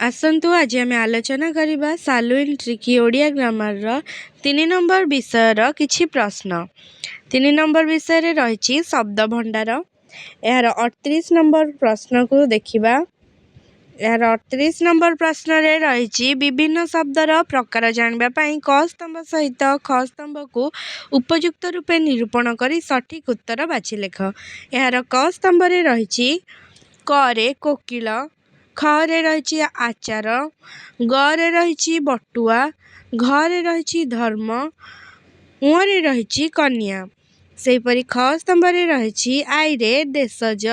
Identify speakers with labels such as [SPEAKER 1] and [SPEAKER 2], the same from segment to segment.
[SPEAKER 1] आसतु आज आम आलोचना करवा सालुइन ट्रिकी ओडिया ग्रामर 3 नंबर विषयर किछि प्रश्न। 3 नंबर विषय रही शब्द भंडार। यार 38 नंबर प्रश्न को देखिबा। यार 38 नंबर प्रश्न रे रही विभिन्न शब्दर प्रकार जानबा पई क स्तंभ सहित ख स्तंभ को उपयुक्त रूपे निरूपण करी सठिक उत्तर बाछि लेख। यार क स्तंभ रे रही क रे कोकिल, ख रे रही आचार, ग रे रही बटुआ, घ रे रही धर्म, उ रे रही कन्या। सेपरी ख स्तंभ रे रही आई रे देशज,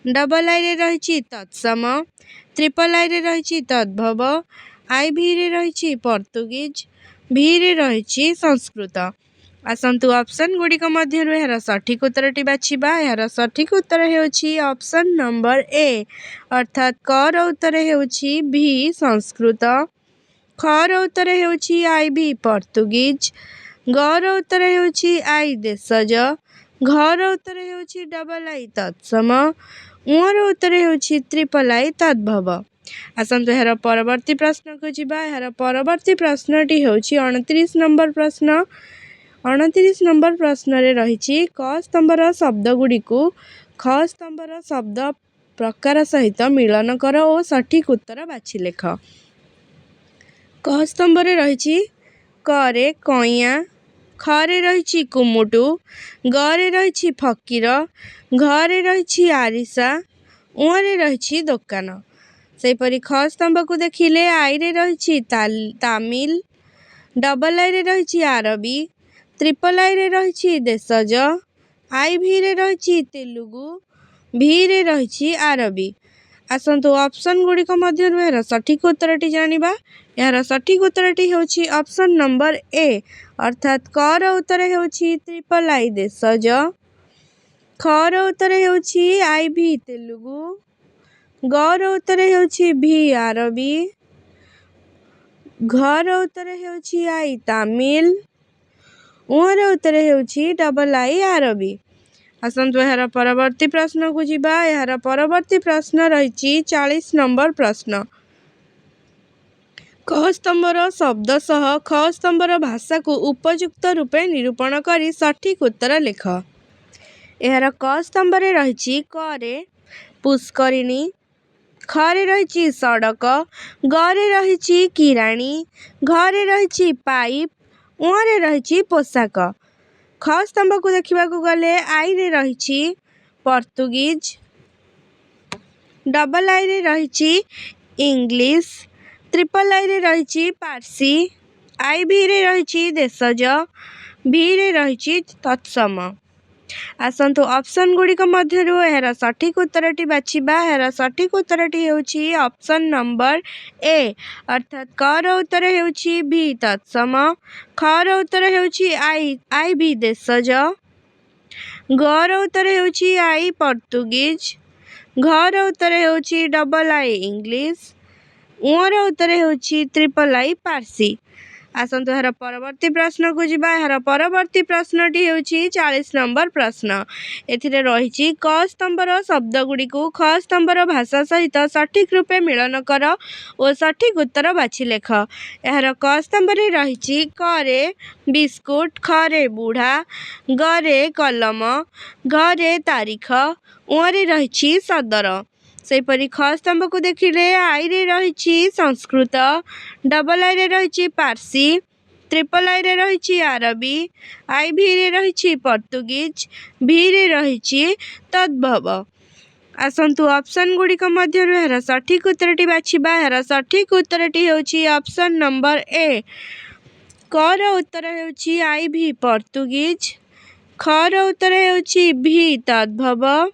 [SPEAKER 1] डबल आई रे रही तत्सम, ट्रिपल आई रे रही तद्भव, आई भी रे रही पर्तुगीज, भी रे रही संस्कृत। आसतु ऑप्शन गुड़िक मध्यरु यार सठिक उत्तरटी बाछिबा। यार सठिक उत्तर हेउछि ऑप्शन नंबर ए अर्थात क र उत्तर हेउछि भी संस्कृत, ख र उत्तर हेउछि आई भी पर्तुगीज, ग र उत्तर हेउछि आई देशज, घ र उत्तर हेउछि डबल आई तत्सम, उ र उत्तर हेउछि ट्रिपल आई तद्भव। आसतु यार परवर्ती प्रश्न को जिबा। यार परवर्ती प्रश्नटी हेउछि 29 नंबर प्रश्न। 29 नंबर प्रश्न रे रही क स्तंभर शब्द गुड़ी को ख स्तंभर शब्द प्रकार सहित मिलन कर और सठिक उत्तर बाछि लेख। क स्तंभ रे रही क रे कइया, ख रे रही कुमुटु, ग रे रही फकीर, घ रे रही आरिसा, उ रे रही दोकान। सेपरी ख स्तंभ को देखिले आई रे रही तामिल, डबल आई रे रही आरबी, ट्रिपल आई रे रही देशज, आई भी रे रही तेलुगु, भी रे रही आरबी। आसतु ऑप्शन गुड़िक मध्यरु यार सठिक उत्तरटी जानिबा। यार सठिक उत्तरटी हेउछि ऑप्शन नंबर ए अर्थात क र उत्तर हेउछि ट्रिपल आई देशज, ख र उत्तर हेउछि आई भी तेलुगु, ग र उत्तर हेउछि भी आरबी, घ र उत्तर हेउछि आई तामिल, उ र उत्तर हेउछि डबल आई आरबी। आसतु यार परवर्ती प्रश्न को जिबा। यार परवर्ती प्रश्न रही 40 नंबर प्रश्न। क स्तंभर शब्द सह ख स्तंभर भाषा को उपयुक्त रूपे निरूपण करी सठिक उत्तर लेख। यार क स्तंभ रे रही क रे पुष्करिणी, ख रे रही सड़क, ग रे रही किराणी, घ रे रही पाइप, उ रे रही पोशाक। ख स्तंभ को देखा गले आई रे रही पर्तुगीज, डबल आई रे रही इंग्लिश, ट्रिपल आई रे रही पारसी, आई भी रे रही देशज, भी रे रही तत्सम। आसतु ऑप्शन गुड़िक मध्यरु यार सठिक उत्तरटी बाछिबा। यार सठिक उत्तरटी हेउछि ऑप्शन नंबर ए अर्थात क र उत्तर हेउछि भी तत्सम, ख र उत्तर हेउछि आई भी देशज, ग र उत्तर हेउछि आई पर्तुगीज, घ र उत्तर हेउछि डबल आई इंग्लिश, उ र उत्तर हेउछि ट्रिपल आई पारसी। आसतु यार परवर्ती प्रश्न को जिबा। यार परवर्ती प्रश्नटी हेउछि 40 नंबर प्रश्न। एथिरे रही क स्तंभर शब्द गुड़ी को ख स्तंभर भाषा सहित सठिक रूपे मिलन कर और सठिक उत्तर बाछि लेख। यार क स्तंभ रे रही क रे बिस्कुट, ख रे बुढ़ा, ग रे कलम, घ रे तारीख, उ रे रही सदर। सेपरी ख स्तंभ को देखिले आई रे रही संस्कृत, डबल आई रे रही पारसी, ट्रिपल आई रे रही आरबी, आई भी रे रही पर्तुगीज, भी रे रही तद्भव। आसतु ऑप्शन गुड़िक मध्यरु यार सठिक उत्तरटी बाछिबा। यार सठिक उत्तरटी हेउछि ऑप्शन नंबर ए क र उत्तर हेउछि आई भी पर्तुगीज, ख र उत्तर हेउछि भी तद्भव,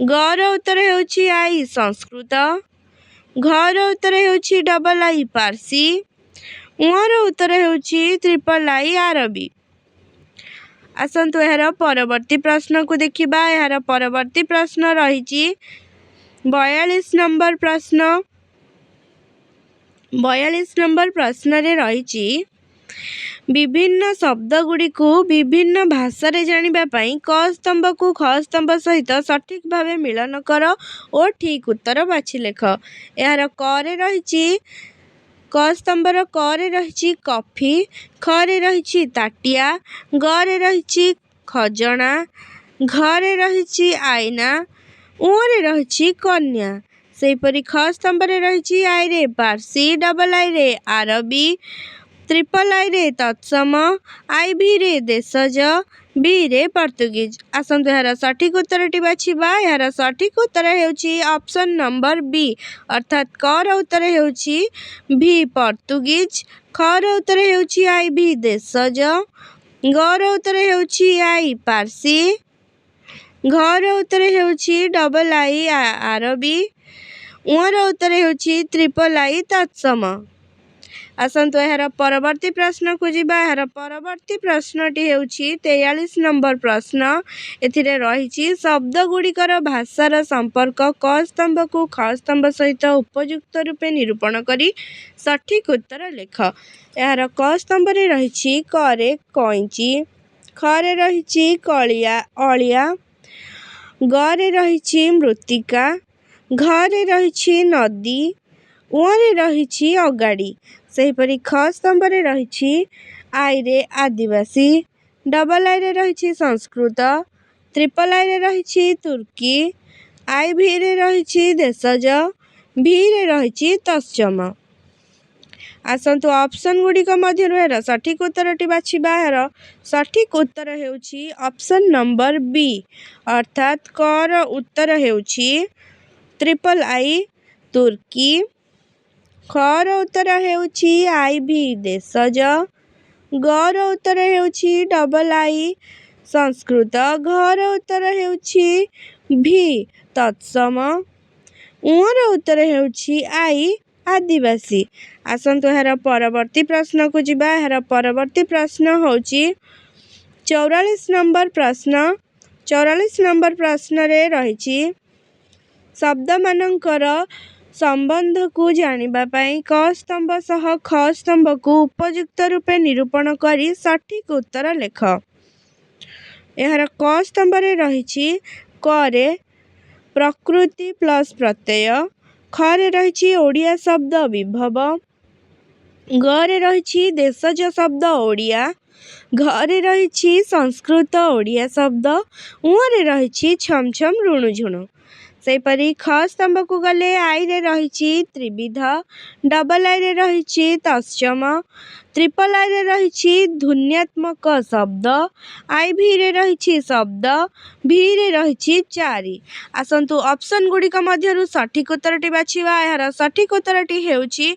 [SPEAKER 1] ग र उत्तर हेउछि आई संस्कृत, घ र उत्तर हेउछि डबल आई पारसी, उ र उत्तर हेउछि ट्रिपल आई आरबी। आसतु यार परवर्ती प्रश्न को देखिबा। यार परवर्ती प्रश्न रही 42 नंबर प्रश्न। 42 नंबर प्रश्न रे रही ବିଭିନ୍ନ ଶବ୍ଦଗୁଡ଼ିକୁ ବିଭିନ୍ନ ଭାଷାରେ ଜାଣିବା ପାଇଁ କ ସ୍ତମ୍ଭକୁ ଖ ସ୍ତମ୍ଭ ସହିତ ସଠିକ୍ ଭାବେ ମିଳନ କର ଓ ଠିକ୍ ଉତ୍ତର ବାଛି ଲେଖ। ଏହାର କରେ ରହିଛି କ ସ୍ତମ୍ଭର କରେ ରହିଛି କଫି, ଖରେ ରହିଛି ତାଟିଆ, ଗରେ ରହିଛି ଖଜଣା, ଘରେ ରହିଛି ଆଇନା, ଉଁରେ ରହିଛି କନ୍ୟା। ସେହିପରି ଖ ସ୍ତମ୍ଭରେ ରହିଛି ଆଇରେ ପାର୍ସି, ଡବଲ ଆଇରେ ଆରବୀ, ତ୍ରିପଲ ଆଇରେ ତତ୍ସମ, ଆଇଭିରେ ଦେଶଜ, ବିରେ ପର୍ତ୍ତୁଗୀଜ। ଆସନ୍ତୁ ଏହାର ସଠିକ୍ ଉତ୍ତରଟି ବାଛିବା। ଏହାର ସଠିକ୍ ଉତ୍ତର ହେଉଛି ଅପସନ୍ ନମ୍ବର ବି, ଅର୍ଥାତ୍ କର ଉତ୍ତର ହେଉଛି ଭି ପର୍ତ୍ତୁଗୀଜ, ଖର ଉତ୍ତର ହେଉଛି ଆଇଭି ଦେଶଜ, ଗର ଉତ୍ତର ହେଉଛି ଆଇ ପାର୍ସି, ଘର ଉତ୍ତର ହେଉଛି ଡବଲ ଆଇ ଆରବୀ, ଉଁର ଉତ୍ତର ହେଉଛି ତ୍ରିପଲ ଆଇ ତତ୍ସମ। ଆସନ୍ତୁ ଏହାର ପରବର୍ତ୍ତୀ ପ୍ରଶ୍ନକୁ ଯିବା। ଏହାର ପରବର୍ତ୍ତୀ ପ୍ରଶ୍ନଟି ହେଉଛି 43 ନମ୍ବର ପ୍ରଶ୍ନ। ଏଥିରେ ରହିଛି ଶବ୍ଦଗୁଡ଼ିକର ଭାଷାର ସମ୍ପର୍କ କ ସ୍ତମ୍ଭକୁ ଖ ସ୍ତମ୍ଭ ସହିତ ଉପଯୁକ୍ତ ରୂପେ ନିରୂପଣ କରି ସଠିକ୍ ଉତ୍ତର ଲେଖ। ଏହାର କ ସ୍ତମ୍ଭରେ ରହିଛି କରେ କଇଁଚି, ଖରେ ରହିଛି ଅଳିଆ, ଗରେ ରହିଛି ମୃତ୍ତିକା, ଘରେ ରହିଛି ନଦୀ, ଉଁରେ ରହିଛି ଅଗାଡ଼ି। ସେହିପରି ଖ ସ୍ତମ୍ଭରେ ରହିଛି ଆଇରେ ଆଦିବାସୀ, ଡବଲ ଆଇରେ ରହିଛି ସଂସ୍କୃତ, ତ୍ରିପଲ ଆଇରେ ରହିଛି ତୁର୍କୀ, ଆଇଭିରେ ରହିଛି ଦେଶଜ, ଭିରେ ରହିଛି ତତ୍ସମ। ଆସନ୍ତୁ ଅପସନ୍ ଗୁଡ଼ିକ ମଧ୍ୟରୁ ଏହାର ସଠିକ୍ ଉତ୍ତରଟି ବାଛିବା। ଏହାର ସଠିକ୍ ଉତ୍ତର ହେଉଛି ଅପସନ୍ ନମ୍ବର ବି, ଅର୍ଥାତ୍ କର ଉତ୍ତର ହେଉଛି ତ୍ରିପଲ ଆଇ ତୁର୍କୀ, ଖର ଉତ୍ତର ହେଉଛି ଆଇଭି ଦେଶଜ, ଗର ଉତ୍ତର ହେଉଛି ଡବଲ ଆଇ ସଂସ୍କୃତ, ଘର ଉତ୍ତର ହେଉଛି ଭି ତତ୍ସମ, ଉଁର ଉତ୍ତର ହେଉଛି ଆଇ ଆଦିବାସୀ। ଆସନ୍ତୁ ଏହାର ପରବର୍ତ୍ତୀ ପ୍ରଶ୍ନକୁ ଯିବା। ଏହାର ପରବର୍ତ୍ତୀ ପ୍ରଶ୍ନ ହେଉଛି 44 ନମ୍ବର ପ୍ରଶ୍ନ। 44 ନମ୍ବର ପ୍ରଶ୍ନରେ ରହିଛି ଶବ୍ଦମାନଙ୍କର ସମ୍ବନ୍ଧକୁ ଜାଣିବା ପାଇଁ କ ସ୍ତମ୍ଭ ସହ ଖ ସ୍ତମ୍ଭକୁ ଉପଯୁକ୍ତ ରୂପେ ନିରୂପଣ କରି ସଠିକ୍ ଉତ୍ତର ଲେଖ। ଏହାର କ ସ୍ତମ୍ଭରେ ରହିଛି କରେ ପ୍ରକୃତି ପ୍ଲସ୍ ପ୍ରତ୍ୟୟ, ଖରେ ରହିଛି ଓଡ଼ିଆ ଶବ୍ଦ ବିଭବ, ଗରେ ରହିଛି ଦେଶଜ ଶବ୍ଦ ଓଡ଼ିଆ, ଘରେ ରହିଛି ସଂସ୍କୃତ ଓଡ଼ିଆ ଶବ୍ଦ, ଉଁରେ ରହିଛି ଛମ ଛମ ରୁଣୁଝୁଣୁ। ସେହିପରି ଖ ସ୍ତମ୍ଭକୁ ଗଲେ ଆଇରେ ରହିଛି ତ୍ରିବିଧ, ଡବଲ ଆଇରେ ରହିଛି ତତ୍ସମ, ତ୍ରିପଲ ଆଇରେ ରହିଛି ଧ୍ୱନ୍ୟାତ୍ମକ ଶବ୍ଦ, ଆଇଭିରେ ରହିଛି ଶବ୍ଦ, ଭିରେ ରହିଛି ଚାରି। ଆସନ୍ତୁ ଅପସନ୍ ଗୁଡ଼ିକ ମଧ୍ୟରୁ ସଠିକ୍ ଉତ୍ତରଟି ବାଛିବା। ଏହାର ସଠିକ୍ ଉତ୍ତରଟି ହେଉଛି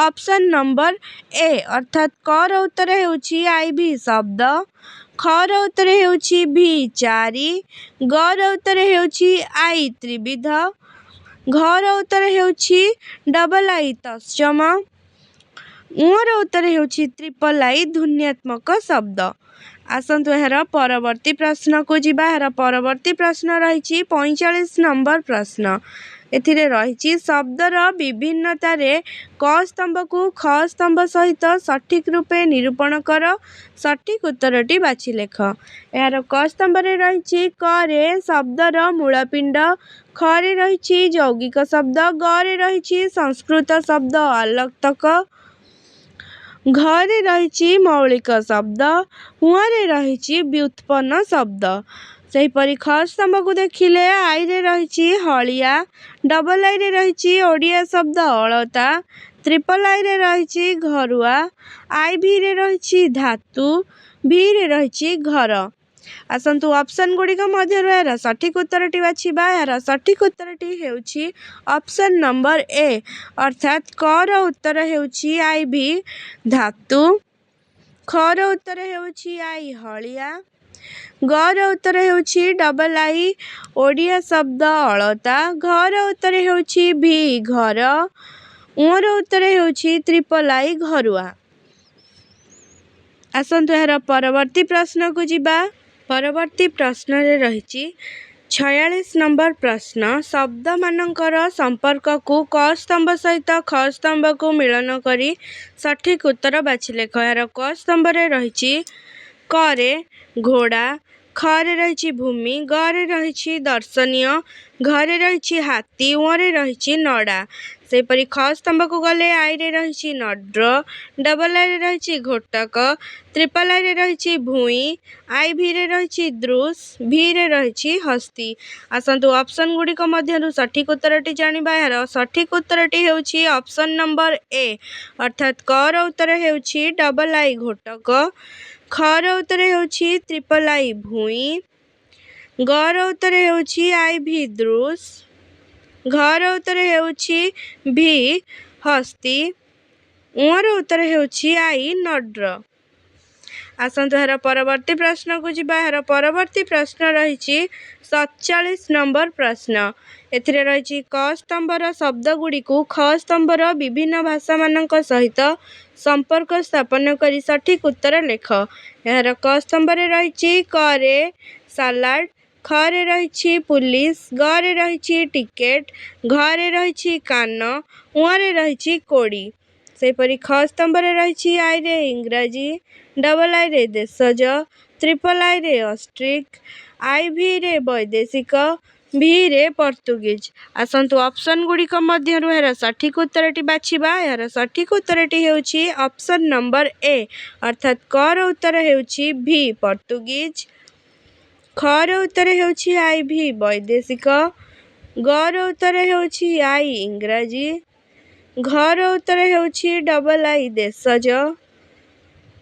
[SPEAKER 1] ଅପସନ୍ ନମ୍ବର ଏ, ଅର୍ଥାତ୍ କର ଉତ୍ତର ହେଉଛି ଆଇଭି ଶବ୍ଦ, ଖର ଉତ୍ତର ହେଉଛି ଭି ଚାରି, ଗର ଉତ୍ତର ହେଉଛି ଆଇ ତ୍ରିବିଧ, ଘର ଉତ୍ତର ହେଉଛି ଡବଲ ଆଇ ତତ୍ସମ, ଉଁର ଉତ୍ତର ହେଉଛି ତ୍ରିପଲ ଆଇ ଧ୍ୱନ୍ୟାତ୍ମକ ଶବ୍ଦ। ଆସନ୍ତୁ ଏହାର ପରବର୍ତ୍ତୀ ପ୍ରଶ୍ନକୁ ଯିବା। ଏହାର ପରବର୍ତ୍ତୀ ପ୍ରଶ୍ନ ରହିଛି 45 ନମ୍ବର ପ୍ରଶ୍ନ। ଏଥିରେ ରହିଛି ଶବ୍ଦର ବିଭିନ୍ନତାରେ କ ସ୍ତମ୍ଭକୁ ଖ ସ୍ତମ୍ଭ ସହିତ ସଠିକ୍ ରୂପେ ନିରୂପଣ କର, ସଠିକ୍ ଉତ୍ତରଟି ବାଛି ଲେଖ। ଏହାର କ ସ୍ତମ୍ଭରେ ରହିଛି କରେ ଶବ୍ଦର ମୂଳପିଣ୍ଡ, ଖରେ ରହିଛି ଯୌଗିକ ଶବ୍ଦ, ଗରେ ରହିଛି ସଂସ୍କୃତ ଶବ୍ଦ ଆଲକ୍ତକ, ଘରେ ରହିଛି ମୌଳିକ ଶବ୍ଦ, ଉଁରେ ରହିଛି ବ୍ୟୁତ୍ପନ୍ନ ଶବ୍ଦ। ସେହିପରି ଖ ସ୍ତମ୍ଭକୁ ଦେଖିଲେ ଆଇରେ ରହିଛି ହଳିଆ, ଡବଲ ଆଇରେ ରହିଛି ଓଡ଼ିଆ ଶବ୍ଦ ଅଳତା, ତ୍ରିପଲ ଆଇରେ ରହିଛି ଘରୁଆ, ଆଇଭିରେ ରହିଛି ଧାତୁ, ଭିରେ ରହିଛି ଘର। ଆସନ୍ତୁ ଅପସନ୍ ଗୁଡ଼ିକ ମଧ୍ୟରୁ ଏହାର ସଠିକ୍ ଉତ୍ତରଟି ବାଛିବା। ଏହାର ସଠିକ୍ ଉତ୍ତରଟି ହେଉଛି ଅପସନ୍ ନମ୍ବର ଏ, ଅର୍ଥାତ୍ କର ଉତ୍ତର ହେଉଛି ଆଇଭି ଧାତୁ, ଖର ଉତ୍ତର ହେଉଛି ଆଇ ହଳିଆ, ଗର ଉତ୍ତର ହେଉଛି ଡବଲ ଆଇ ଓଡ଼ିଆ ଶବ୍ଦ ଅଳତା, ଘର ଉତ୍ତର ହେଉଛି ଭି ଘର, ଉଁର ଉତ୍ତର ହେଉଛି ତ୍ରିପଲ ଆଇ ଘରୁଆ। ଆସନ୍ତୁ ଏହାର ପରବର୍ତ୍ତୀ ପ୍ରଶ୍ନକୁ ଯିବା। ପରବର୍ତ୍ତୀ ପ୍ରଶ୍ନରେ ରହିଛି 46 नंबर प्रश्न शब्द मानकर संपर्क को क स्तंभ सहित ख स्तंभ को मिलन करी सठिक उत्तर बाछि लेख। यार क स्तंभ रे रहिछि क रे घोड़ा, ख रे रहिछि भूमि, ग रे रहिछि दर्शनीय, घ रे रहिछि हाथी, उ रे रहिछि नड़ा। सेपरि ख स्तंभ को गले आई रे रहिछि नड्र, डबल आई रे रहिछि घोटक, ट्रिपल आई रे रहिछि भूई, आई भी रे रहिछि दृश, भी रे रहिछि हस्ती। आसंतु ऑप्शन गुड़िक मध्यरु सठिक उत्तरटी जानिबा। यार सठिक उत्तरटी हेउछि ऑप्शन नंबर ए अर्थात क र उत्तर हेउछि डबल आई घोटक, ख र उत्तर हेउछि ट्रिपल आई भूई, ग र उत्तर हेउछि आई भी दृश, घ र उत्तर हेउछि भी हस्ती, उ र उत्तर हेउछि आई नड्र। आसंतु यार परवर्ती प्रश्न को जिबा। यार परवर्ती प्रश्न रहिछि 47 नंबर प्रश्न। एथिरे रहिछि क स्तंभर शब्द गुडी को ख स्तंभर विभिन्न भाषा मानक सहित संपर्क स्थापन करी सठिक उत्तर लेख। यार क स्तंभ रे रहिछि क रे सालाड, ख रे रहिछि पुलिस, ग रे रहिछि टिकेट, घ रे रहिछि कान, उ रे रहिछि कोड़ी। सेपरि ख स्तंभ रे रहिछि आई रे इंग्राजी, डबल आई रे देशज, ट्रिपल आई रे ऑस्ट्रिक, आई भी रे वैदेशिक, भी रे पर्तुगीज। आसंतु ऑप्शन गुड़िक मध्यरु यार सठिक उत्तरटी बाछिबा। यार सठिक उत्तरटी हेउछि ऑप्शन नंबर ए अर्थात क र उत्तर हेउछि भी पर्तुगीज, ख र उत्तर हेउछि आई भी वैदेशिक, ग र उत्तर हेउछि आई इंग्राजी, घ र उत्तर हेउछि डबल आई देशज,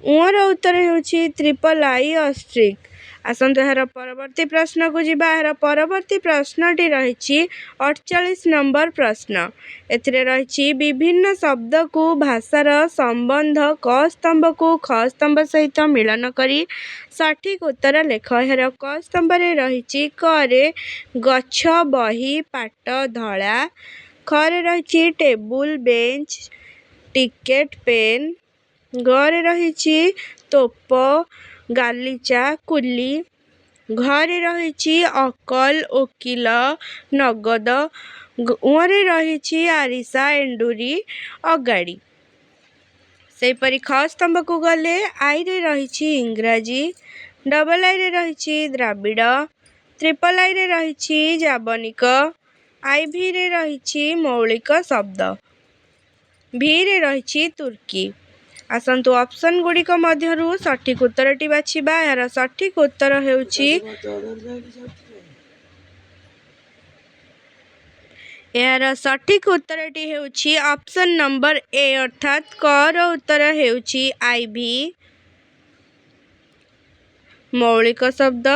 [SPEAKER 1] उ र उत्तर हेउछि ट्रिपल आई ऑस्ट्रिक। आसंतु यार परवर्ती प्रश्न को जिबा। यार परवर्ती प्रश्नटी रहिछि 48 नंबर प्रश्न। एथिरे रहिछि विभिन्न शब्द को भाषार संबंध क स्तंभ को ख स्तंभ सहित मिलन करी सठिक उत्तर लेख। यार क स्तंभ रे रहिछि क रे गछ, बही, पाट, धळा, ख रे रहिछि टेबुल, बेंच, टिकेट, पेन, ग रे रहिछि तोप, गालिचा, कुली, घ रे रहिछि अकल, ओकिल, नगद, उ रे रहिछि आरिसा, एंडुरी, अगाड़ी। सेपरि ख स्तंभ को गले आई रे रहिछि इंग्राजी, डबल आई रे रहिछि द्राविड़, ट्रिपल आई रे रहिछि जाबनिक, आई भी रे रहिछि मौलिक शब्द, भी रे रहिछि तुर्की। आसंतु ऑप्शन गुड़िक मध्यरु सठिक उत्तरटी बाछिबा। यार सठिक उत्तर हेउछि यार सठिक उत्तरटी हेउछि ऑप्शन नंबर ए अर्थात क र उत्तर हेउछि आई भी मौलिक शब्द,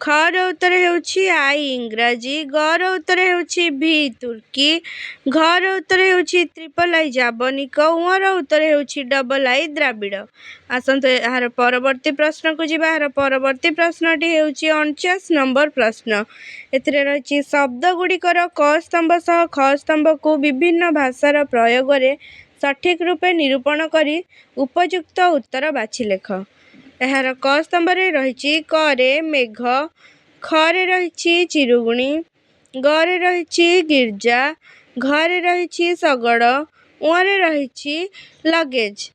[SPEAKER 1] ख र उत्तर हेउछि आई इंग्राजी, ग र उत्तर हेउछि भी तुर्की, घ र उत्तर हेउछि ट्रिपल आई जाबनिक, उ र उत्तर हेउछि डबल आई द्राविड़। आसंतु यार परवर्ती प्रश्न को जिबा। यार परवर्ती प्रश्नटी हेउछि 49 नंबर प्रश्न। एथिरे रहिछि शब्द गुड़िकर क स्तंभ सह ख स्तंभ को विभिन्न भाषार प्रयोग रे सठिक रूपे निरूपण करी उपयुक्त उत्तर बाछि लेख। यार क स्तंभ रे रहिछि क रे मेघ, ख रे रहिछि चिरुगुणी, ग रे रहिछि गिर्जा, घ रे रहिछि शगड़, उ रे रहिछि लगेज।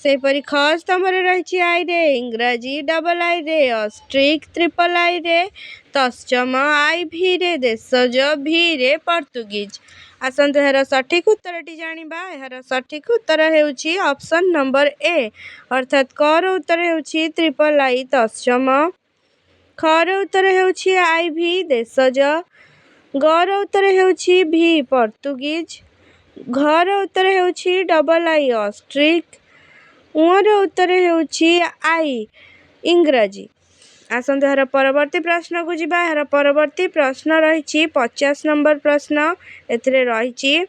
[SPEAKER 1] सेपरि ख स्तंभ रे रहिछि आई रे इंग्राजी, डबल आई रे ऑस्ट्रिक, ट्रिपल आई रे तत्सम, आई भी रे देशज, भी रे पर्तुगीज। आसंतु यार सठिक उत्तरटी जानिबा। यार सठिक उत्तर हेउछि ऑप्शन नंबर ए अर्थात क र उत्तर हेउछि ट्रिपल आई तत्सम, ख र उत्तर हेउछि आई भी देशज, ग र उत्तर हेउछि भी पर्तुगीज, घ र उत्तर हेउछि डबल आई ऑस्ट्रिक, उ र उत्तर हेउछि आई इंग्राजी। आसंतु यार परवर्ती प्रश्न को जिबा। यार परवर्ती प्रश्न रहिछि 50 नंबर प्रश्न। एथिरे रहिछि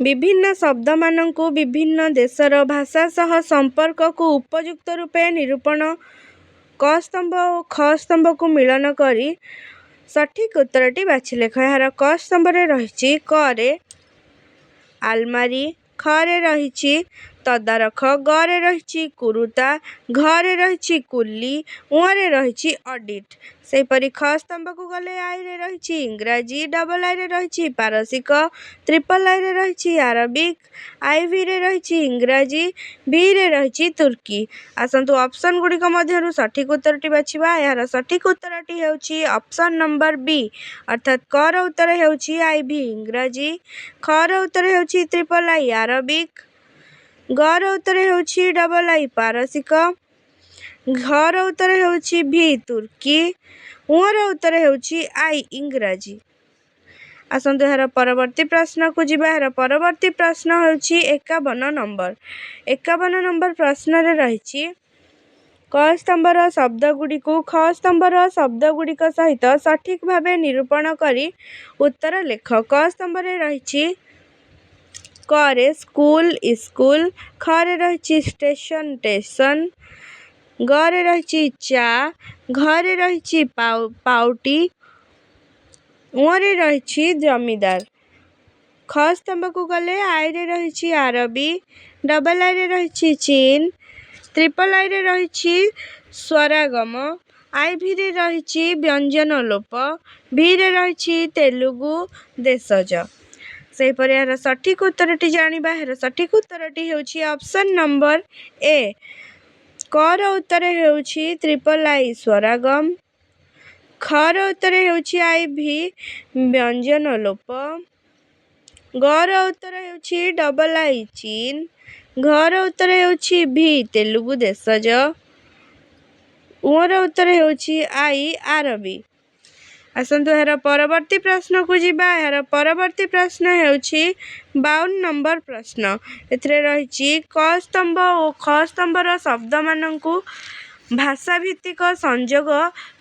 [SPEAKER 1] विभिन्न शब्द मानकु विभिन्न देशर भाषा सह संपर्क को उपयुक्त रूपे निरूपण क स्तंभ और ख स्तंभ को मिलन करी सठिक उत्तरटी बाछि लेख। यार क स्तंभ रे रहिछि क रे आलमारी, ख रे रहिछि ତଦାରଖ, ଗରେ ରହିଛି କୁରୁତା, ଘରେ ରହିଛି କୁଲି, ଉଁରେ ରହିଛି ଅଡିଟ୍। ସେହିପରି ଖ ସ୍ତମ୍ଭକୁ ଗଲେ ଆଇରେ ରହିଛି ଇଂରାଜୀ, ଡବଲ ଆଇରେ ରହିଛି ପାରସିକ, ଟ୍ରିପଲ ଆଇରେ ରହିଛି ଆରବିକ, ଆଇଭିରେ ରହିଛି ଇଂରାଜୀ, ଭିରେ ରହିଛି ତୁର୍କୀ। ଆସନ୍ତୁ ଅପସନ୍ ଗୁଡ଼ିକ ମଧ୍ୟରୁ ସଠିକ ଉତ୍ତରଟି ବାଛିବା। ଏହାର ସଠିକ ଉତ୍ତରଟି ହେଉଛି ଅପସନ୍ ନମ୍ବର ବି, ଅର୍ଥାତ୍ କର ଉତ୍ତର ହେଉଛି ଆଇଭି ଇଂରାଜୀ, ଖର ଉତ୍ତର ହେଉଛି ଟ୍ରିପଲ ଆଇ ଆରବିକ, ଗର ଉତ୍ତର ହେଉଛି ଡବଲ ଆଇ ପାରସିକ, ଘର ଉତ୍ତର ହେଉଛି ଭି ତୁର୍କୀ, ଉଁର ଉତ୍ତର ହେଉଛି ଆଇ ଇଂରାଜୀ। ଆସନ୍ତୁ ଏହାର ପରବର୍ତ୍ତୀ ପ୍ରଶ୍ନକୁ ଯିବା। ଏହାର ପରବର୍ତ୍ତୀ ପ୍ରଶ୍ନ ହେଉଛି 51 ନମ୍ବର। 51 ନମ୍ବର ପ୍ରଶ୍ନରେ ରହିଛି କ ସ୍ତମ୍ଭର ଶବ୍ଦଗୁଡ଼ିକୁ ଖ ସ୍ତମ୍ଭର ଶବ୍ଦଗୁଡ଼ିକ ସହିତ ସଠିକ ଭାବେ ନିରୂପଣ କରି ଉତ୍ତର ଲେଖ। କ ସ୍ତମ୍ଭରେ ରହିଛି କରେ ସ୍କୁଲ ଇସ୍କୁଲ, ଖରେ ରହିଛି ଷ୍ଟେସନ ଟେସନ, ଗରେ ରହିଛି ଚା, ଘରେ ରହିଛି ପାଉଟି, ଉଁରେ ରହିଛି ଜମିଦାର। ଖ ସ୍ତମ୍ଭକୁ ଗଲେ ଆଇରେ ରହିଛି ଆରବୀ, ଡବଲ ଆଇରେ ରହିଛି ଚୀନ, ଟ୍ରିପଲ ଆଇରେ ରହିଛି ସ୍ୱରାଗମ, ଆଇଭିରେ ରହିଛି ବ୍ୟଞ୍ଜନ ଲୋପ, ଭିରେ ରହିଛି ତେଲୁଗୁ ଦେଶଜ। ସେହିପରି ଏହାର ସଠିକ ଉତ୍ତରଟି ଜାଣିବା। ଏହାର ସଠିକ ଉତ୍ତରଟି ହେଉଛି ଅପସନ୍ ନମ୍ବର ଏ। କର ଉତ୍ତର ହେଉଛି ଟ୍ରିପଲ ଆଇ ସ୍ୱରାଗମ, ଖର ଉତ୍ତର ହେଉଛି ଆଇଭି ବ୍ୟଞ୍ଜନ ଲୋପ, ଗର ଉତ୍ତର ହେଉଛି ଡବଲ ଆଇ ଚୀନ, ଘର ଉତ୍ତର ହେଉଛି ଭି ତେଲୁଗୁ ଦେଶଜ, ଉଁର ଉତ୍ତର ହେଉଛି ଆଇ ଆରବୀ। ଆସନ୍ତୁ ଏହାର ପରବର୍ତ୍ତୀ ପ୍ରଶ୍ନକୁ ଯିବା। ଏହାର ପରବର୍ତ୍ତୀ ପ୍ରଶ୍ନ ହେଉଛି 52 ନମ୍ବର ପ୍ରଶ୍ନ। ଏଥିରେ ରହିଛି କ ସ୍ତମ୍ଭ ଓ ଖ ସ୍ତମ୍ଭର ଶବ୍ଦମାନଙ୍କୁ ଭାଷାଭିତ୍ତିକ ସଂଯୋଗ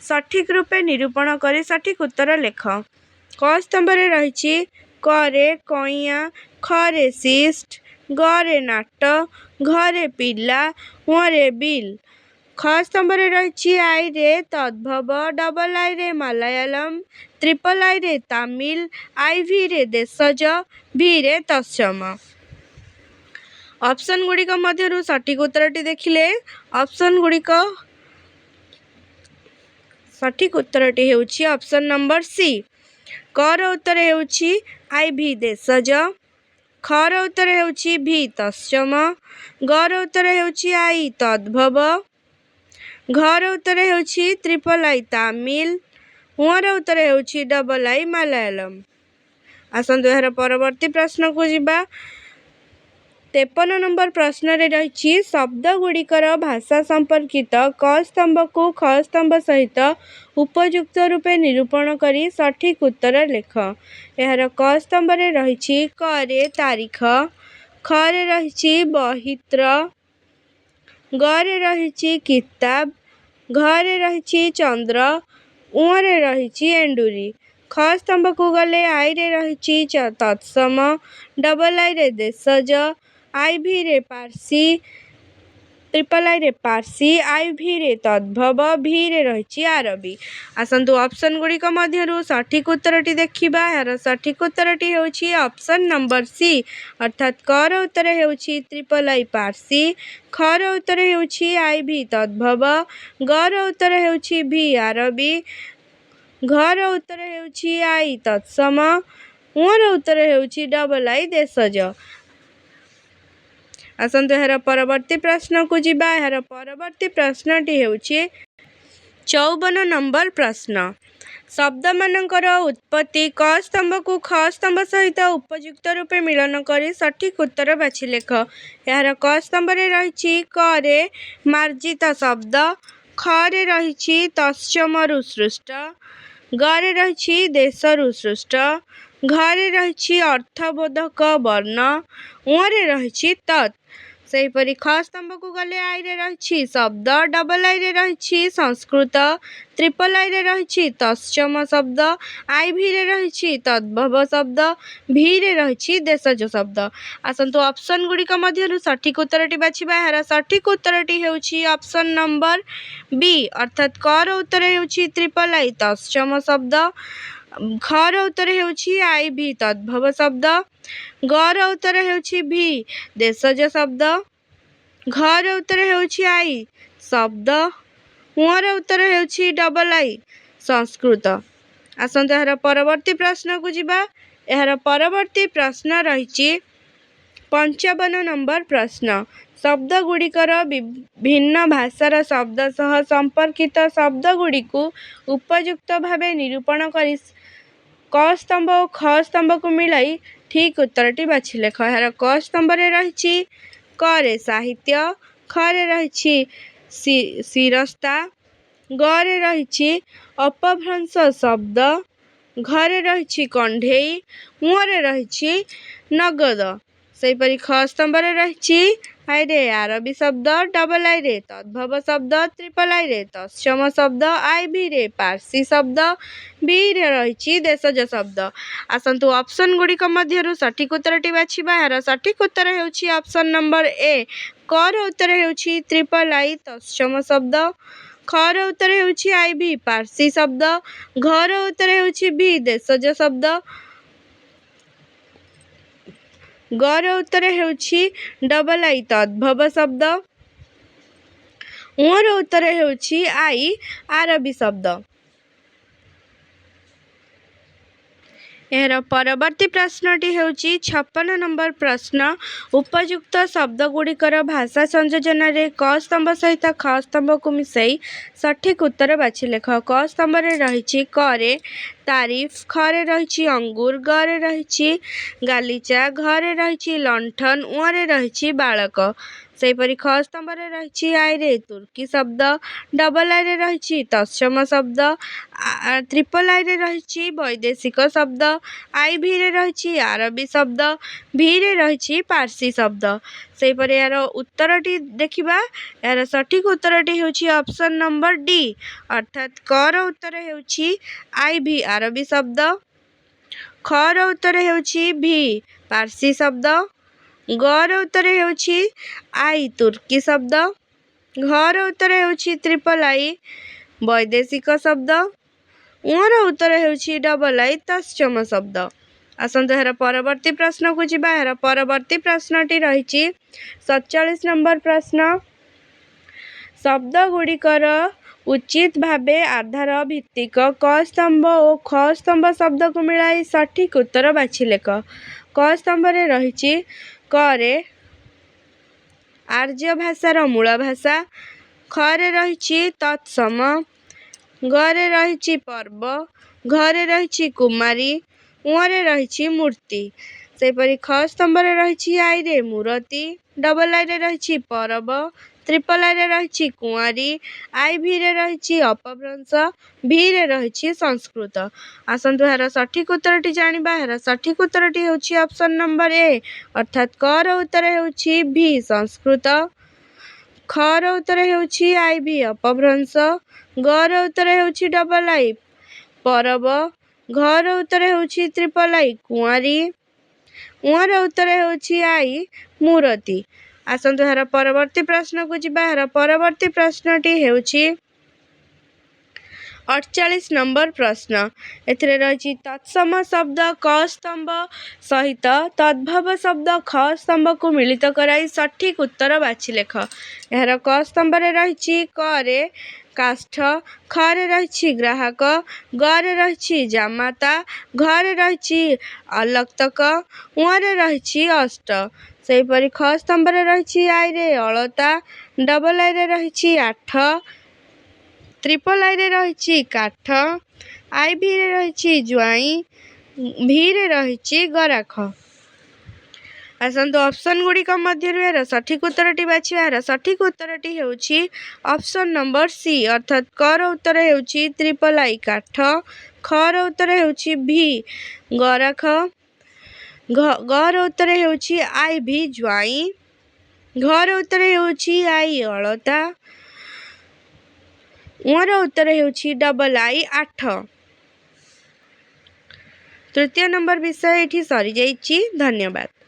[SPEAKER 1] ସଠିକ ରୂପେ ନିରୂପଣ କରି ସଠିକ ଉତ୍ତର ଲେଖ। କ ସ୍ତମ୍ଭରେ ରହିଛି କରେ କଇଁଆ, ଖରେ ସିଷ୍ଟ, ଗରେ ନାଟ, ଘରେ ପିଲା, ଉଁରେ ବିଲ୍। ଖ ସ୍ତମ୍ଭରେ ରହିଛି ଆଇରେ ତଦ୍ଭବ, ଡବଲ ଆଇରେ ମାଲାୟାଲମ, ଟ୍ରିପଲ ଆଇରେ ତାମିଲ, ଆଇଭିରେ ଦେଶଜ, ଭିରେ ତତ୍ସମ। ଅପସନ୍ ଗୁଡ଼ିକ ମଧ୍ୟରୁ ସଠିକ ଉତ୍ତରଟି ଦେଖିଲେ ସଠିକ ଉତ୍ତରଟି ହେଉଛି ଅପସନ୍ ନମ୍ବର ସି। କର ଉତ୍ତର ହେଉଛି ଆଇଭି ଦେଶଜ, ଖର ଉତ୍ତର ହେଉଛି ଭି ତତ୍ସମ, ଗର ଉତ୍ତର ହେଉଛି ଆଇ ତଦ୍ଭବ, ଘର ଉତ୍ତର ହେଉଛି ଟ୍ରିପଲ ଆଇ ତାମିଲ, ଉଁର ଉତ୍ତର ହେଉଛି ଡବଲ ଆଇ ମାଲାୟାଲମ। ଆସନ୍ତୁ ଏହାର ପରବର୍ତ୍ତୀ ପ୍ରଶ୍ନକୁ ଯିବା। 53 ନମ୍ବର ପ୍ରଶ୍ନରେ ରହିଛି ଶବ୍ଦଗୁଡ଼ିକର ଭାଷା ସମ୍ପର୍କିତ କ ସ୍ତମ୍ଭକୁ ଖ ସ୍ତମ୍ଭ ସହିତ ଉପଯୁକ୍ତ ରୂପେ ନିରୂପଣ କରି ସଠିକ ଉତ୍ତର ଲେଖ। ଏହାର କ ସ୍ତମ୍ଭରେ ରହିଛି କରେ ତାରିଖ, ଖରେ ରହିଛି ବହିତ୍ର, ଗରେ ରହିଛି କିତାବ, ଘରେ ରହିଛି ଚନ୍ଦ୍ର, ଉଁରେ ରହିଛି ଏଣ୍ଡୁରି। ଖ ସ୍ତମ୍ଭକୁ ଗଲେ ଆଇରେ ରହିଛି ତତ୍ସମ, ଡବଲ ଆଇରେ ଦେଶଜ, ଆଇଭିରେ ପାର୍ସି, ଟ୍ରିପଲ ଆଇରେ ପାର୍ସି, ଆଇଭିରେ ତଦ୍ଭବ, ଭିରେ ରହିଛି ଆରବୀ। ଆସନ୍ତୁ ଅପସନ୍ ଗୁଡ଼ିକ ମଧ୍ୟରୁ ସଠିକ ଉତ୍ତରଟି ଦେଖିବା। ଏହାର ସଠିକ ଉତ୍ତରଟି ହେଉଛି ଅପସନ୍ ନମ୍ବର ସି, ଅର୍ଥାତ୍ କର ଉତ୍ତର ହେଉଛି ଟ୍ରିପଲ ଆଇ ପାର୍ସି, ଖର ଉତ୍ତର ହେଉଛି ଆଇଭି ତଦ୍ଭବ, ଗର ଉତ୍ତର ହେଉଛି ଭି ଆରବୀ, ଘର ଉତ୍ତର ହେଉଛି ଆଇ ତତ୍ସମ, ଉଁର ଉତ୍ତର ହେଉଛି ଡବଲ ଆଇ ଦେଶଜ। ଆସନ୍ତୁ ଏହାର ପରବର୍ତ୍ତୀ ପ୍ରଶ୍ନକୁ ଯିବା। ଏହାର ପରବର୍ତ୍ତୀ ପ୍ରଶ୍ନଟି ହେଉଛି 54 ନମ୍ବର ପ୍ରଶ୍ନ। ଶବ୍ଦମାନଙ୍କର ଉତ୍ପତ୍ତି କ ସ୍ତମ୍ଭକୁ ଖ ସ୍ତମ୍ଭ ସହିତ ଉପଯୁକ୍ତ ରୂପେ ମିଳନ କରି ସଠିକ ଉତ୍ତର ବାଛି ଲେଖ। ଏହାର କ ସ୍ତମ୍ଭରେ ରହିଛି କରେ ମାର୍ଜିତ ଶବ୍ଦ, ଖରେ ରହିଛି ତତ୍ସମରୁ ସୃଷ୍ଟ, ଗରେ ରହିଛି ଦେଶରୁ ସୃଷ୍ଟ, ଘରେ ରହିଛି ଅର୍ଥବୋଧକ ବର୍ଣ୍ଣ, ଉଁରେ ରହିଛି ତତ୍। ସେହିପରି ଖ ସ୍ତମ୍ଭକୁ ଗଲେ ଆଇରେ ରହିଛି ଶବ୍ଦ, ଡବଲ ଆଇରେ ରହିଛି ସଂସ୍କୃତ, ଟ୍ରିପଲ ଆଇରେ ରହିଛି ତତ୍ସମ ଶବ୍ଦ, ଆଇଭିରେ ରହିଛି ତଦ୍ଭବ ଶବ୍ଦ, ଭିରେ ରହିଛି ଦେଶଜ ଶବ୍ଦ। ଆସନ୍ତୁ ଅପସନ୍ ଗୁଡ଼ିକ ମଧ୍ୟରୁ ସଠିକ ଉତ୍ତରଟି ବାଛିବା। ଏହାର ସଠିକ ଉତ୍ତରଟି ହେଉଛି ଅପସନ୍ ନମ୍ବର ବି, ଅର୍ଥାତ୍ କର ଉତ୍ତର ହେଉଛି ଟ୍ରିପଲ ଆଇ ତତ୍ସମ ଶବ୍ଦ, ଖର ଉତ୍ତର ହେଉଛି ଆଇଭି ତଦ୍ଭବ ଶବ୍ଦ, ଗର ଉତ୍ତର ହେଉଛି ଭି ଦେଶଜ ଶବ୍ଦ, ଘର ଉତ୍ତର ହେଉଛି ଆଇ ଶବ୍ଦ, ଉଁର ଉତ୍ତର ହେଉଛି ଡବଲ ଆଇ ସଂସ୍କୃତ। ଆସନ୍ତୁ ଏହାର ପରବର୍ତ୍ତୀ ପ୍ରଶ୍ନକୁ ଯିବା। ଏହାର ପରବର୍ତ୍ତୀ ପ୍ରଶ୍ନ ରହିଛି 55 ନମ୍ବର ପ୍ରଶ୍ନ। ଶବ୍ଦଗୁଡ଼ିକର ଭିନ୍ନ ଭାଷାର ଶବ୍ଦ ସହ ସମ୍ପର୍କିତ ଶବ୍ଦଗୁଡ଼ିକୁ ଉପଯୁକ୍ତ ଭାବେ ନିରୂପଣ କରି କ ସ୍ତମ୍ଭ ଓ ଖ ସ୍ତମ୍ଭକୁ ମିଳାଇ ଠିକ୍ ଉତ୍ତରଟି ବାଛି ଲେଖ। ଏହାର କ ସ୍ତମ୍ଭରେ ରହିଛି କରେ ସାହିତ୍ୟ, ଖରେ ରହିଛି ଶିରସ୍ତା, ଗରେ ରହିଛି ଅପଭ୍ରଂଶ ଶବ୍ଦ, ଘରେ ରହିଛି କଣ୍ଢେଇ, ଉଁରେ ରହିଛି ନଗଦ। ସେହିପରି ଖ ସ୍ତମ୍ଭରେ ରହିଛି ଆଇରେ ଆରବୀ ଶବ୍ଦ, ଡବଲ ଆଇରେ ତଦ୍ଭବ ଶବ୍ଦ, ତ୍ରିପଲ ଆଇରେ ତତ୍ସମ ଶବ୍ଦ, ଆଇଭିରେ ପାର୍ସୀ ଶବ୍ଦ, ବିରେ ରହିଛି ଦେଶଜ ଶବ୍ଦ। ଆସନ୍ତୁ ଅପସନ୍ ଗୁଡ଼ିକ ମଧ୍ୟରୁ ସଠିକ୍ ଉତ୍ତରଟି ବାଛିବା। ଏହାର ସଠିକ୍ ଉତ୍ତର ହେଉଛି ଅପସନ୍ ନମ୍ବର ଏ। କର ଉତ୍ତର ହେଉଛି ତ୍ରିପଲ ଆଇ ତତ୍ସମ ଶବ୍ଦ, ଖର ଉତ୍ତର ହେଉଛି ଆଇଭି ପାର୍ସୀ ଶବ୍ଦ, ଘର ଉତ୍ତର ହେଉଛି ବି ଦେଶଜ ଶବ୍ଦ, ଗର ଉତ୍ତର ହେଉଛି ଡବଲ ଆଇ ତଦ୍ଭବ ଶବ୍ଦ, ଉଁର ଉତ୍ତର ହେଉଛି ଆଇ ଆରବୀ ଶବ୍ଦ। ଏହାର ପରବର୍ତ୍ତୀ ପ୍ରଶ୍ନଟି ହେଉଛି 56 ନମ୍ବର ପ୍ରଶ୍ନ। ଉପଯୁକ୍ତ ଶବ୍ଦଗୁଡ଼ିକର ଭାଷା ସଂଯୋଜନରେ କ ସ୍ତମ୍ଭ ସହିତ ଖ ସ୍ତମ୍ଭକୁ ମିଶାଇ ସଠିକ୍ ଉତ୍ତର ବାଛି ଲେଖ। କ ସ୍ତମ୍ଭରେ ରହିଛି କରେ ତାରିଫ, ଖରେ ରହିଛି ଅଙ୍ଗୁର, ଗରେ ରହିଛି ଗାଲିଚା, ଘରେ ରହିଛି ଲଣ୍ଠନ, ଉଁରେ ରହିଛି ବାଳକ। ସେହିପରି ଖ ସ୍ତମ୍ଭରେ ରହିଛି ଆଇରେ ତୁର୍କୀ ଶବ୍ଦ, ଡବଲ ଆଇରେ ରହିଛି ତତ୍ସମ ଶବ୍ଦ, ତ୍ରିପଲ ଆଇରେ ରହିଛି ବୈଦେଶିକ ଶବ୍ଦ, ଆଇଭିରେ ରହିଛି ଆରବୀ ଶବ୍ଦ, ଭିରେ ରହିଛି ପାର୍ସୀ ଶବ୍ଦ। ସେହିପରି ଏହାର ଉତ୍ତରଟି ଦେଖିବା। ଏହାର ସଠିକ୍ ଉତ୍ତରଟି ହେଉଛି ଅପସନ୍ ନମ୍ବର ଡି, ଅର୍ଥାତ୍ କର ଉତ୍ତର ହେଉଛି ଆଇଭି ଆରବୀ ଶବ୍ଦ, ଖର ଉତ୍ତର ହେଉଛି ଭି ପାର୍ସୀ ଶବ୍ଦ, ଗର ଉତ୍ତର ହେଉଛି ଆଇ ତୁର୍କୀ ଶବ୍ଦ, ଘର ଉତ୍ତର ହେଉଛି ତ୍ରିପଲ ଆଇ ବୈଦେଶିକ ଶବ୍ଦ, ଉଁର ଉତ୍ତର ହେଉଛି ଡବଲ ଆଇ ତତ୍ସମ ଶବ୍ଦ। ଆସନ୍ତୁ ଏହାର ପରବର୍ତ୍ତୀ ପ୍ରଶ୍ନକୁ ଯିବା। ଏହାର ପରବର୍ତ୍ତୀ ପ୍ରଶ୍ନଟି ରହିଛି 47 ନମ୍ବର ପ୍ରଶ୍ନ। ଶବ୍ଦଗୁଡ଼ିକର ଉଚିତ ଭାବେ ଆଧାର ଭିତ୍ତିକ କ ସ୍ତମ୍ଭ ଓ ଖ ସ୍ତମ୍ଭ ଶବ୍ଦକୁ ମିଳାଇ ସଠିକ୍ ଉତ୍ତର ବାଛି ଲେଖ। କ ସ୍ତମ୍ଭରେ ରହିଛି କରେ ଆର୍ଯ୍ୟ ଭାଷାର ମୂଳ ଭାଷା, ଖରେ ରହିଛି ତତ୍ସମ, ଗରେ ରହିଛି ପର୍ବ, ଘରେ ରହିଛି କୁମାରୀ, ଉଁରେ ରହିଛି ମୂର୍ତ୍ତି। ସେହିପରି ଖ ସ୍ତମ୍ଭରେ ରହିଛି ଆଇରେ ମୂରତି, ଡବଲ ଆଇରେ ରହିଛି ପରବ, ତ୍ରିପଲ ଆଇରେ ରହିଛି କୁଆଁରୀ, ଆଇଭିରେ ରହିଛି ଅପଭ୍ରଂଶ, ଭିରେ ରହିଛି ସଂସ୍କୃତ। ଆସନ୍ତୁ ଏହାର ସଠିକ୍ ଉତ୍ତରଟି ଜାଣିବା। ଏହାର ସଠିକ୍ ଉତ୍ତରଟି ହେଉଛି ଅପସନ୍ ନମ୍ବର ଏ, ଅର୍ଥାତ୍ କର ଉତ୍ତର ହେଉଛି ଭି ସଂସ୍କୃତ, ଖର ଉତ୍ତର ହେଉଛି ଆଇଭି ଅପଭ୍ରଂଶ, ଗର ଉତ୍ତର ହେଉଛି ଡବଲ ଆଇ ପରବ, ଘର ଉତ୍ତର ହେଉଛି ତ୍ରିପଲ ଆଇ କୁଆଁରୀ, ଉଁର ଉତ୍ତର ହେଉଛି ଆଇ ମୂରତି। ଆସନ୍ତୁ ଏହାର ପରବର୍ତ୍ତୀ ପ୍ରଶ୍ନକୁ ଯିବା। ଏହାର ପରବର୍ତ୍ତୀ ପ୍ରଶ୍ନଟି ହେଉଛି 48 ନମ୍ବର ପ୍ରଶ୍ନ। ଏଥିରେ ରହିଛି ତତ୍ସମ ଶବ୍ଦ କ ସ୍ତମ୍ଭ ସହିତ ତଦ୍ଭବ ଶବ୍ଦ ଖ ସ୍ତମ୍ଭକୁ ମିଳିତ କରାଇ ସଠିକ୍ ଉତ୍ତର ବାଛି ଲେଖ। ଏହାର କ ସ୍ତମ୍ଭରେ ରହିଛି କରେ କାଷ୍ଠ, ଖରେ ରହିଛି ଗ୍ରାହକ, ଗରେ ରହିଛି ଜାମାତା, ଘରେ ରହିଛି ଅଲକ୍ତକ, ଉଁରେ ରହିଛି ଅଷ୍ଟ। ସେହିପରି ଖ ସ୍ତମ୍ଭରେ ରହିଛି ଆଇରେ ଅଳତା, ଡବଲ ଆଇରେ ରହିଛି ଆଠ, ତ୍ରିପଲ ଆଇରେ ରହିଛି କାଠ, ଆଇଭିରେ ରହିଛି ଜ୍ୱାଇଁ, ଭିରେ ରହିଛି ଗରାଖ। ଆସନ୍ତୁ ଅପସନ୍ ଗୁଡ଼ିକ ମଧ୍ୟରୁ ଏହାର ସଠିକ୍ ଉତ୍ତରଟି ବାଛିବା। ଏହାର ସଠିକ୍ ଉତ୍ତରଟି ହେଉଛି ଅପସନ୍ ନମ୍ବର ସି, ଅର୍ଥାତ୍ କର ଉତ୍ତର ହେଉଛି ତ୍ରିପଲ ଆଇ କାଠ, ଖର ଉତ୍ତର ହେଉଛି ଭି ଗରାଖ, ଗର ଉତ୍ତର ହେଉଛି ଆଇଭି ଜ୍ୱାଇଁ, ଘର ଉତ୍ତର ହେଉଛି ଆଇ ଅଳତା, ଉଁର ଉତ୍ତର ହେଉଛି ଡବଲ ଆଇ ଆଠ। ତୃତୀୟ ନମ୍ବର ବିଷୟ ଏଠି ସରିଯାଇଛି। ଧନ୍ୟବାଦ।